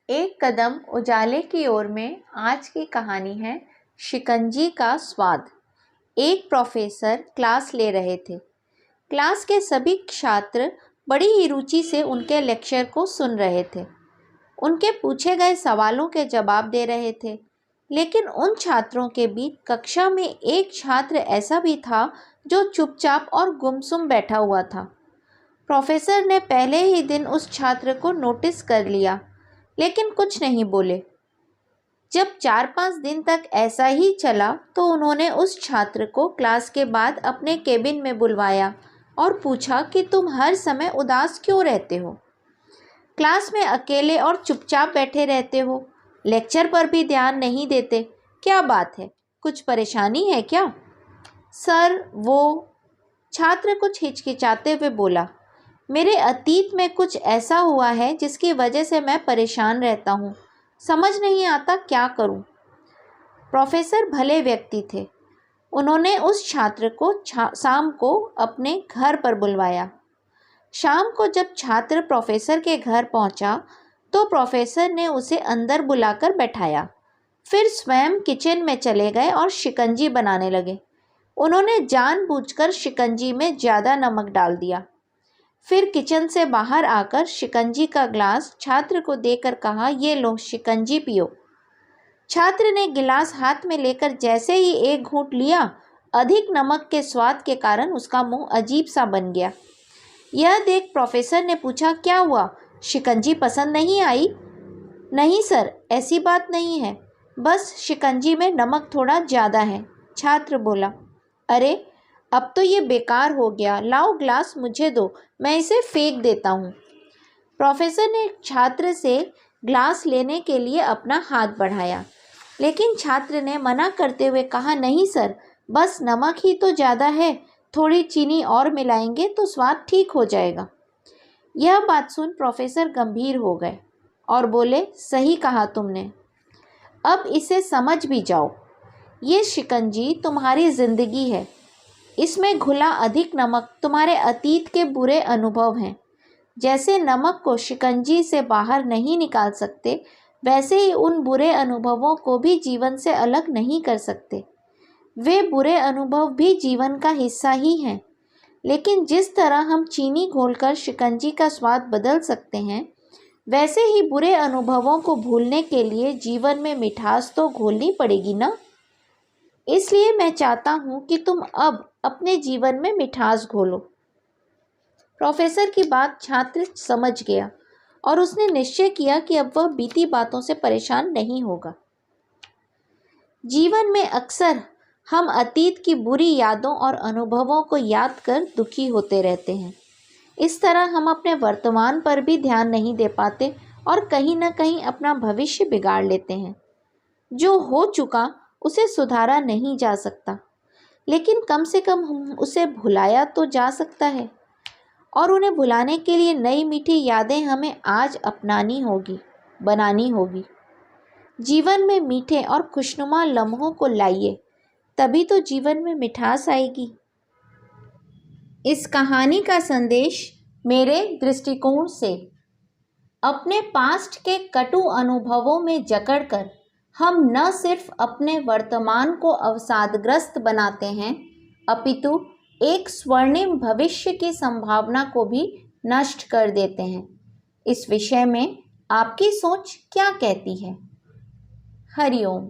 एक कदम उजाले की ओर में आज की कहानी है शिकंजी का स्वाद। एक प्रोफेसर क्लास ले रहे थे। क्लास के सभी छात्र बड़ी ही रुचि से उनके लेक्चर को सुन रहे थे। उनके पूछे गए सवालों के जवाब दे रहे थे। लेकिन उन छात्रों के बीच कक्षा में एक छात्र ऐसा भी था जो चुपचाप और गुमसुम बैठा हुआ था। प्रोफेसर ने पहले ही दिन उस छात्र को नोटिस कर लिया, लेकिन कुछ नहीं बोले। जब 4-5 दिन तक ऐसा ही चला तो उन्होंने उस छात्र को क्लास के बाद अपने केबिन में बुलवाया और पूछा कि तुम हर समय उदास क्यों रहते हो? क्लास में अकेले और चुपचाप बैठे रहते हो, लेक्चर पर भी ध्यान नहीं देते, क्या बात है? कुछ परेशानी है क्या? सर, वो छात्र कुछ हिचकिचाते हुए बोला, मेरे अतीत में कुछ ऐसा हुआ है जिसकी वजह से मैं परेशान रहता हूँ। समझ नहीं आता क्या करूँ। प्रोफेसर भले व्यक्ति थे। उन्होंने उस छात्र को शाम को अपने घर पर बुलवाया। शाम को जब छात्र प्रोफेसर के घर पहुँचा तो प्रोफेसर ने उसे अंदर बुलाकर बैठाया। फिर स्वयं किचन में चले गए और शिकंजी बनाने लगे। उन्होंने जानबूझकर शिकंजी में ज़्यादा नमक डाल दिया। फिर किचन से बाहर आकर शिकंजी का ग्लास छात्र को देकर कहा, ये लो शिकंजी पियो। छात्र ने गिलास हाथ में लेकर जैसे ही एक घूंट लिया, अधिक नमक के स्वाद के कारण उसका मुंह अजीब सा बन गया। यह देख प्रोफेसर ने पूछा, क्या हुआ? शिकंजी पसंद नहीं आई? नहीं सर, ऐसी बात नहीं है, बस शिकंजी में नमक थोड़ा ज़्यादा है, छात्र बोला। अरे, अब तो ये बेकार हो गया, लाओ ग्लास मुझे दो, मैं इसे फेंक देता हूँ। प्रोफेसर ने छात्र से ग्लास लेने के लिए अपना हाथ बढ़ाया, लेकिन छात्र ने मना करते हुए कहा, नहीं सर, बस नमक ही तो ज़्यादा है, थोड़ी चीनी और मिलाएंगे तो स्वाद ठीक हो जाएगा। यह बात सुन प्रोफेसर गंभीर हो गए और बोले, सही कहा तुमने, अब इसे समझ भी जाओ। ये शिकंजी तुम्हारी ज़िंदगी है। इसमें घुला अधिक नमक तुम्हारे अतीत के बुरे अनुभव हैं। जैसे नमक को शिकंजी से बाहर नहीं निकाल सकते, वैसे ही उन बुरे अनुभवों को भी जीवन से अलग नहीं कर सकते। वे बुरे अनुभव भी जीवन का हिस्सा ही हैं। लेकिन जिस तरह हम चीनी घोलकर शिकंजी का स्वाद बदल सकते हैं, वैसे ही बुरे अनुभवों को भूलने के लिए जीवन में मिठास तो घोलनी पड़ेगी ना। इसलिए मैं चाहता हूँ कि तुम अब अपने जीवन में मिठास घोलो। प्रोफेसर की बात छात्र समझ गया और उसने निश्चय किया कि अब वह बीती बातों से परेशान नहीं होगा। जीवन में अक्सर हम अतीत की बुरी यादों और अनुभवों को याद कर दुखी होते रहते हैं। इस तरह हम अपने वर्तमान पर भी ध्यान नहीं दे पाते और कहीं ना कहीं अपना भविष्य बिगाड़ लेते हैं। जो हो चुका उसे सुधारा नहीं जा सकता, लेकिन कम से कम उसे भुलाया तो जा सकता है। और उन्हें भुलाने के लिए नई मीठी यादें हमें आज अपनानी होगी, बनानी होगी। जीवन में मीठे और खुशनुमा लम्हों को लाइए, तभी तो जीवन में मिठास आएगी। इस कहानी का संदेश मेरे दृष्टिकोण से, अपने पास्ट के कटु अनुभवों में जकड़कर हम न सिर्फ अपने वर्तमान को अवसादग्रस्त बनाते हैं, अपितु एक स्वर्णिम भविष्य की संभावना को भी नष्ट कर देते हैं। इस विषय में आपकी सोच क्या कहती है? हरि ओम।